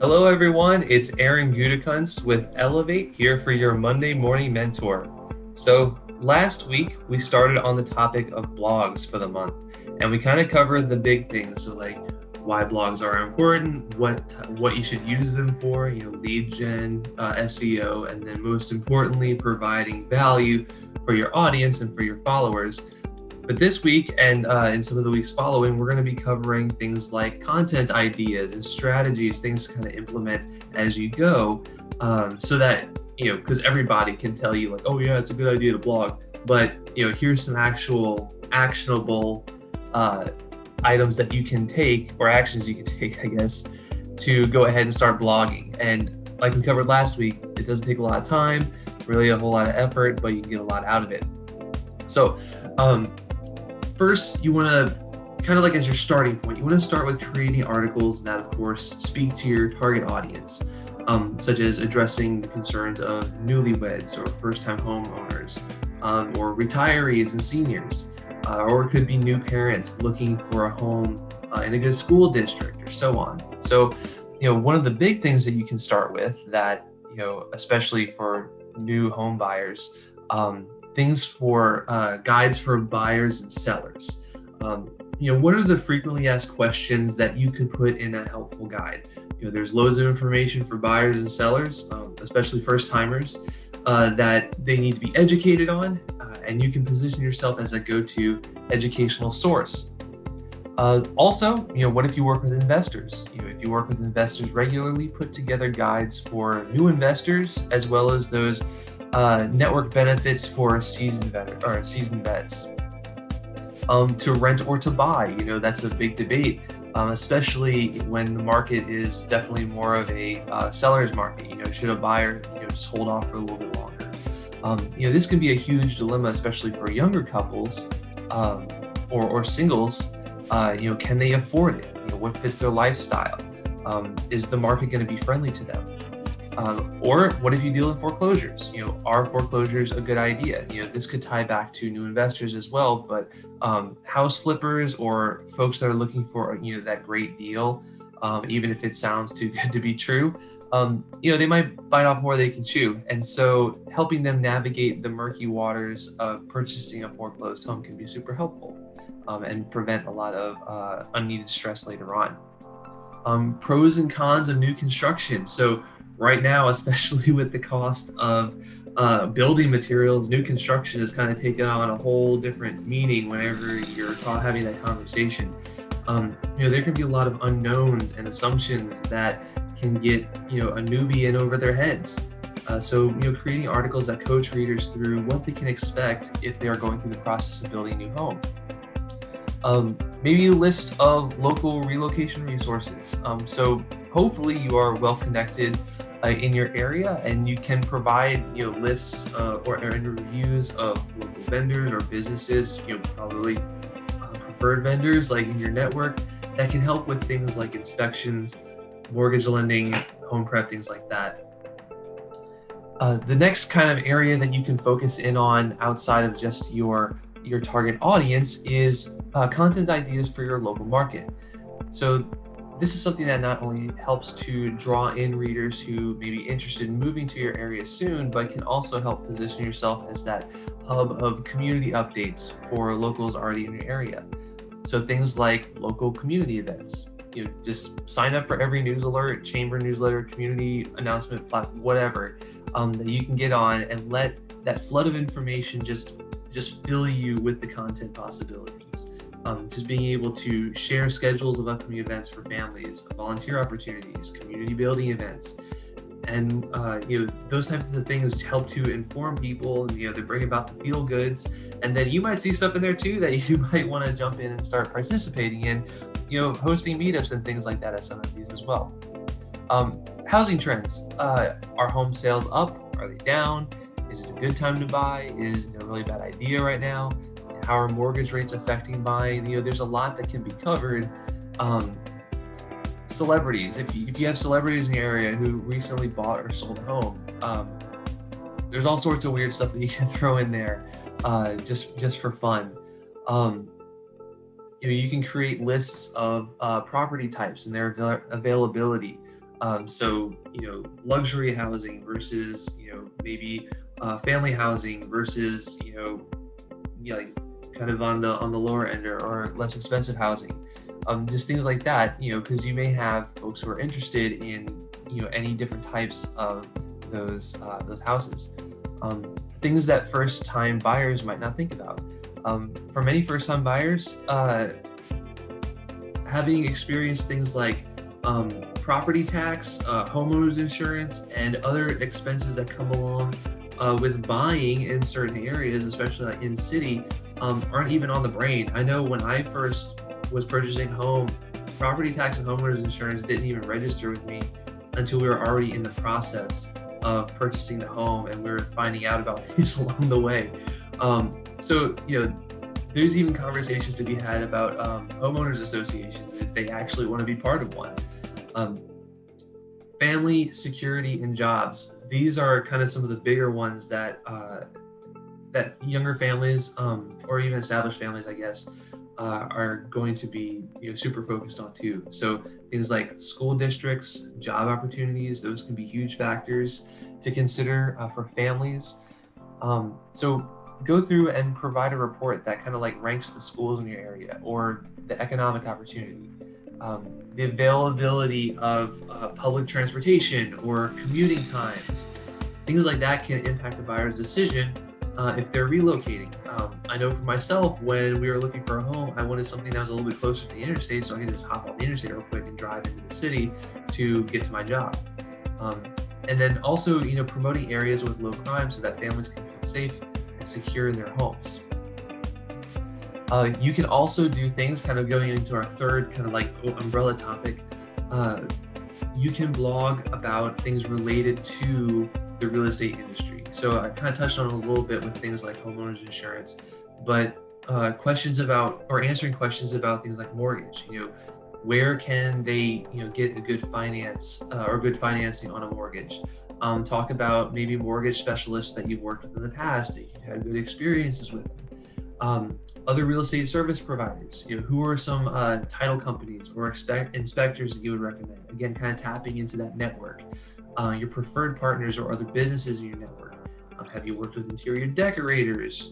Hello, everyone. It's Aaron Gudekunst with Elevate here for your Monday morning mentor. So, last week we started on the topic of blogs for the month, and we kind of covered the big things. So, like why blogs are important, what you should use them for, lead gen, SEO, and then most importantly, providing value for your audience and for your followers. But this week and in some of the weeks following, we're going to be covering things like content ideas and strategies, things to kind of implement as you go, so that, because everybody can tell you like, oh yeah, it's a good idea to blog, but here's some actual actionable items that you can take, or actions you can take, I guess, to go ahead and start blogging. And like we covered last week, it doesn't take a lot of time, really a whole lot of effort, but you can get a lot out of it. So, first, you want to kind of like as your starting point, you want to start with creating articles that, of course, speak to your target audience, such as addressing the concerns of newlyweds or first-time homeowners, or retirees and seniors, or it could be new parents looking for a home in a good school district, or so on. So, one of the big things that you can start with that, especially for new home buyers, things for guides for buyers and sellers. What are the frequently asked questions that you could put in a helpful guide? There's loads of information for buyers and sellers, especially first timers, that they need to be educated on, and you can position yourself as a go-to educational source. Also, what if you work with investors? If you work with investors regularly, put together guides for new investors as well as those network benefits for seasoned vets. To rent or to buy, that's a big debate, especially when the market is definitely more of a seller's market. Should a buyer, just hold off for a little bit longer? This can be a huge dilemma, especially for younger couples or singles. Can they afford it? What fits their lifestyle? Is the market going to be friendly to them? Or what if you deal in foreclosures? Are foreclosures a good idea? This could tie back to new investors as well, but house flippers or folks that are looking for, that great deal, even if it sounds too good to be true, they might bite off more than they can chew. And so helping them navigate the murky waters of purchasing a foreclosed home can be super helpful, and prevent a lot of unneeded stress later on. Pros and cons of new construction. So right now, especially with the cost of building materials, new construction has kind of taken on a whole different meaning whenever you're having that conversation. There can be a lot of unknowns and assumptions that can get, a newbie in over their heads. So creating articles that coach readers through what they can expect if they are going through the process of building a new home. Maybe a list of local relocation resources. So hopefully you are well connected in your area, and you can provide lists or reviews of local vendors or businesses, probably preferred vendors like in your network that can help with things like inspections, mortgage lending, home prep, things like that. The next kind of area that you can focus in on outside of just your target audience is content ideas for your local market. So this is something that not only helps to draw in readers who may be interested in moving to your area soon, but can also help position yourself as that hub of community updates for locals already in your area. So things like local community events, just sign up for every news alert, chamber newsletter, community announcement platform, whatever, that you can get on, and let that flood of information just fill you with the content possibilities. Just being able to share schedules of upcoming events for families, volunteer opportunities, community building events, and those types of things help to inform people. And, they bring about the feel goods, and then you might see stuff in there too that you might want to jump in and start participating in, hosting meetups and things like that at some of these as well. Housing trends. Are home sales up? Are they down? Is it a good time to buy? Is it a really bad idea right now? How are mortgage rates affecting buying? There's a lot that can be covered. Celebrities. If you have celebrities in your area who recently bought or sold a home, there's all sorts of weird stuff that you can throw in there, just for fun. You can create lists of property types and their availability, So, luxury housing versus, maybe family housing versus, like kind of on the lower end or less expensive housing. Just things like that, because you may have folks who are interested in, any different types of those houses. Things that first-time buyers might not think about. For many first-time buyers, having experienced things like property tax, homeowners insurance, and other expenses that come along with buying in certain areas, especially like in city, aren't even on the brain. I know when I first was purchasing home, property tax and homeowners insurance didn't even register with me until we were already in the process of purchasing the home, and we were finding out about these along the way. So, there's even conversations to be had about homeowners associations if they actually want to be part of one. Family, security, and jobs. These are kind of some of the bigger ones that younger families, or even established families, I guess, are going to be super focused on too. So things like school districts, job opportunities, those can be huge factors to consider for families. So go through and provide a report that kind of like ranks the schools in your area or the economic opportunity, the availability of public transportation or commuting times. Things like that can impact the buyer's decision if they're relocating. I know for myself, when we were looking for a home, I wanted something that was a little bit closer to the interstate so I could just hop on the interstate real quick and drive into the city to get to my job. And then also, promoting areas with low crime so that families can feel safe and secure in their homes. You can also do things kind of going into our third kind of like umbrella topic. You can blog about things related to the real estate industry. So I kind of touched on it a little bit with things like homeowners insurance, but questions about or answering questions about things like mortgage. Where can they get a good finance or good financing on a mortgage? Talk about maybe mortgage specialists that you've worked with in the past, that you've had good experiences with them. Other real estate service providers, who are some title companies or inspectors that you would recommend? Again, kind of tapping into that network. Your preferred partners or other businesses in your network. Have you worked with interior decorators?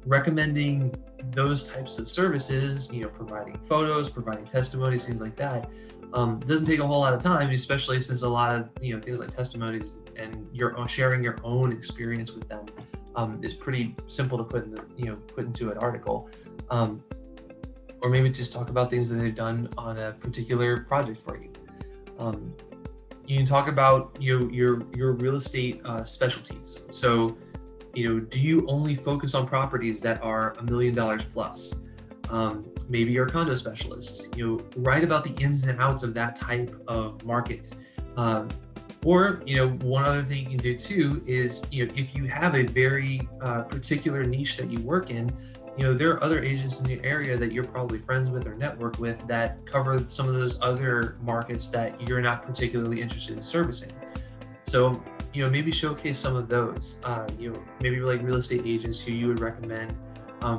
Recommending those types of services, providing photos, providing testimonies, things like that. Doesn't take a whole lot of time, especially since a lot of things like testimonies and sharing your own experience with them is pretty simple to put into an article, or maybe just talk about things that they've done on a particular project for you. You can talk about your real estate specialties. So, do you only focus on properties that are $1 million plus? Maybe you're a condo specialist. Write about the ins and outs of that type of market. Or, one other thing you can do too is, if you have a very particular niche that you work in, there are other agents in the area that you're probably friends with or network with that cover some of those other markets that you're not particularly interested in servicing. So, maybe showcase some of those, maybe like real estate agents who you would recommend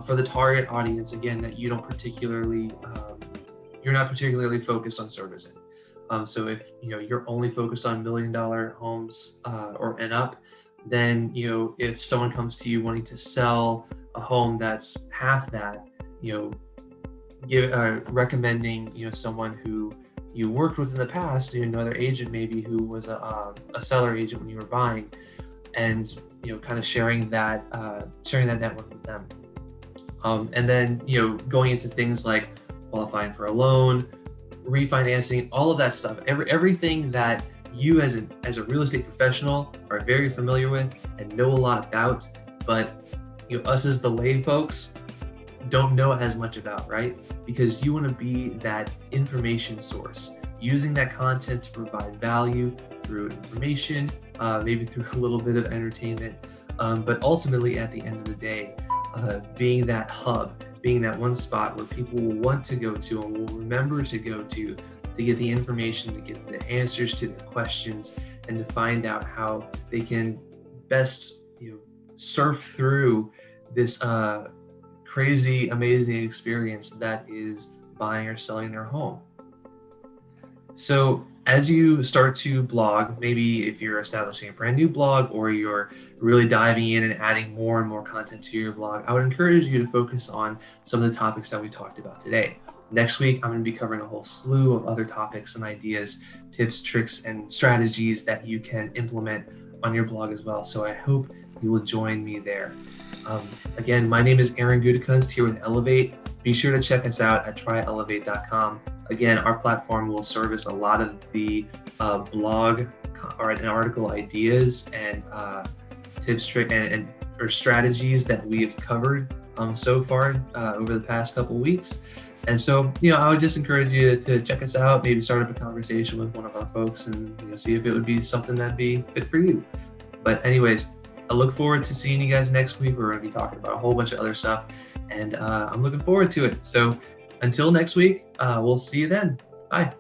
for the target audience, again, that you don't particularly, you're not particularly focused on servicing. So if you're only focused on $1 million homes or and up, then if someone comes to you wanting to sell a home that's half that, recommending someone who you worked with in the past, another agent maybe who was a seller agent when you were buying, and kind of sharing that network with them. And then going into things like qualifying for a loan, refinancing, all of that stuff, everything that you as a real estate professional are very familiar with and know a lot about, but us as the lay folks don't know as much about, right? Because you want to be that information source, using that content to provide value through information, maybe through a little bit of entertainment, but ultimately at the end of the day, being that hub, being that one spot where people will want to go to and will remember to go to get the information, to get the answers to their questions, and to find out how they can best surf through this crazy, amazing experience that is buying or selling their home. So as you start to blog, maybe if you're establishing a brand new blog or you're really diving in and adding more and more content to your blog, I would encourage you to focus on some of the topics that we talked about today. Next week, I'm going to be covering a whole slew of other topics and ideas, tips, tricks, and strategies that you can implement on your blog as well. So I hope you will join me there. Again, my name is Aaron Gutekunst here with Elevate. Be sure to check us out at tryelevate.com. Again, our platform will service a lot of the blog and article ideas and tips, trick, or strategies that we have covered so far over the past couple of weeks. And so, I would just encourage you to check us out, maybe start up a conversation with one of our folks and see if it would be something that'd be fit for you. But anyways, I look forward to seeing you guys next week. We're going to be talking about a whole bunch of other stuff, and I'm looking forward to it. So until next week, we'll see you then. Bye.